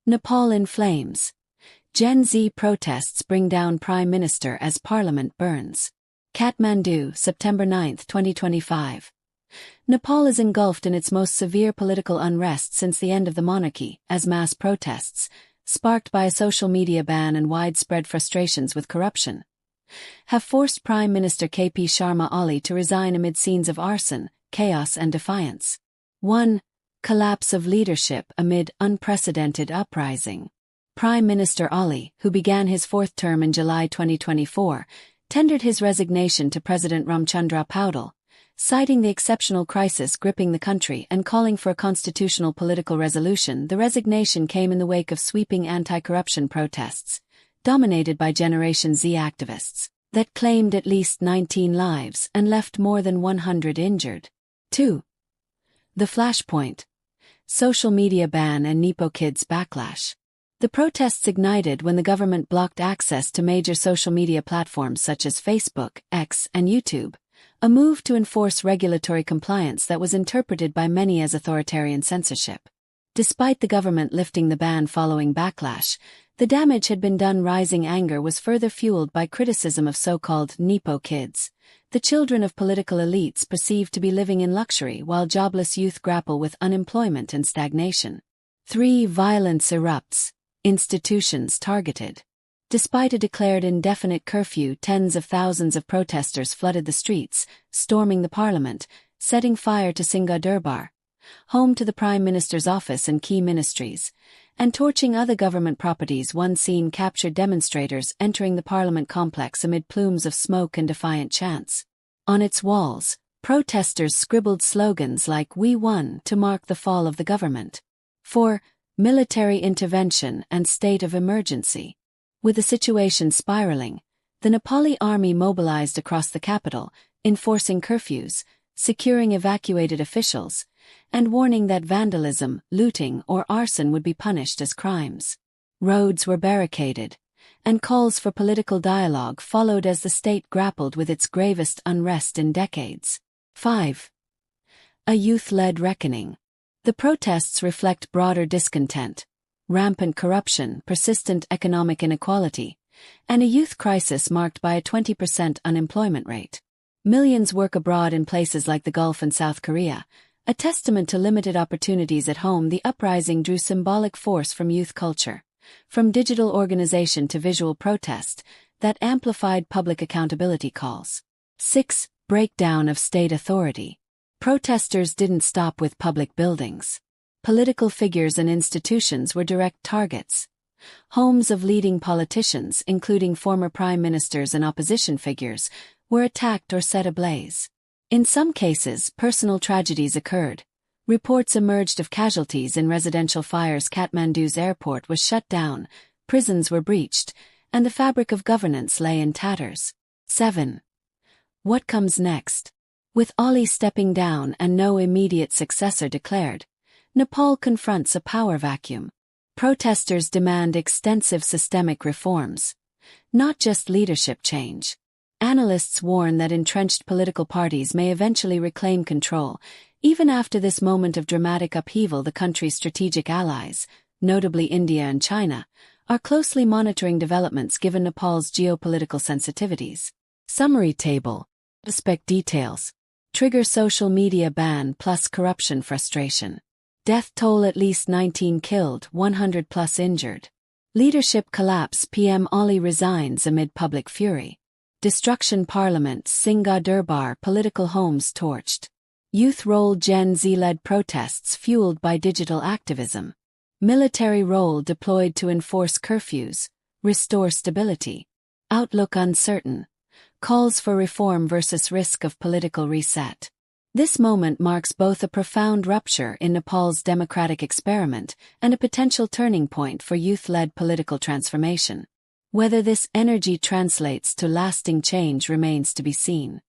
Nepal in flames. Gen Z protests bring down Prime Minister as Parliament burns. Kathmandu, September 9, 2025. Nepal is engulfed in its most severe political unrest since the end of the monarchy, as mass protests, sparked by a social media ban and widespread frustrations with corruption, have forced Prime Minister KP Sharma Oli to resign amid scenes of arson, chaos and defiance. 1. Collapse of leadership amid unprecedented uprising. Prime Minister Oli, who began his fourth term in July 2024, tendered his resignation to President Ramchandra Paudel, citing the exceptional crisis gripping the country and calling for a constitutional political resolution. The resignation came in the wake of sweeping anti-corruption protests, dominated by Generation Z activists, that claimed at least 19 lives and left more than 100 injured. 2. The flashpoint. Social media ban and Nepo kids backlash. The protests ignited when the government blocked access to major social media platforms such as Facebook, X, and YouTube, a move to enforce regulatory compliance that was interpreted by many as authoritarian censorship. Despite the government lifting the ban following backlash, the damage had been done. Rising anger was further fueled by criticism of so-called Nepo kids, the children of political elites perceived to be living in luxury while jobless youth grapple with unemployment and stagnation. 3. Violence erupts. Institutions targeted. Despite a declared indefinite curfew, tens of thousands of protesters flooded the streets, storming the parliament, setting fire to Singha Durbar, home to the Prime Minister's office and key ministries, and torching other government properties. One scene captured demonstrators entering the parliament complex amid plumes of smoke and defiant chants. On its walls, protesters scribbled slogans like "We won" to mark the fall of the government. 4. Military intervention and state of emergency. With the situation spiraling, the Nepali army mobilized across the capital, enforcing curfews, securing evacuated officials, and warning that vandalism, looting, or arson would be punished as crimes. Roads were barricaded, and calls for political dialogue followed as the state grappled with its gravest unrest in decades. 5. A youth-led reckoning. The protests reflect broader discontent, rampant corruption, persistent economic inequality, and a youth crisis marked by a 20% unemployment rate. Millions work abroad in places like the Gulf and South Korea, a testament to limited opportunities at home. The uprising drew symbolic force from youth culture, from digital organization to visual protest, that amplified public accountability calls. 6. Breakdown of state authority. Protesters didn't stop with public buildings. Political figures and institutions were direct targets. Homes of leading politicians, including former prime ministers and opposition figures, were attacked or set ablaze. In some cases, personal tragedies occurred. Reports emerged of casualties in residential fires. Kathmandu's airport was shut down, prisons were breached, and the fabric of governance lay in tatters. 7. What comes next? With Oli stepping down and no immediate successor declared, Nepal confronts a power vacuum. Protesters demand extensive systemic reforms, not just leadership change. Analysts warn that entrenched political parties may eventually reclaim control. Even after this moment of dramatic upheaval, the country's strategic allies, notably India and China, are closely monitoring developments given Nepal's geopolitical sensitivities. Summary table. Suspect details. Trigger social media ban plus corruption frustration. Death toll at least 19 killed, 100 plus injured. Leadership collapse. PM Oli resigns amid public fury. Destruction Parliament, Singha Durbar, political homes torched. Youth role. Gen Z-led protests fueled by digital activism. Military role deployed to enforce curfews, restore stability. Outlook uncertain. Calls for reform versus risk of political reset. This moment marks both a profound rupture in Nepal's democratic experiment and a potential turning point for youth-led political transformation. Whether this energy translates to lasting change remains to be seen.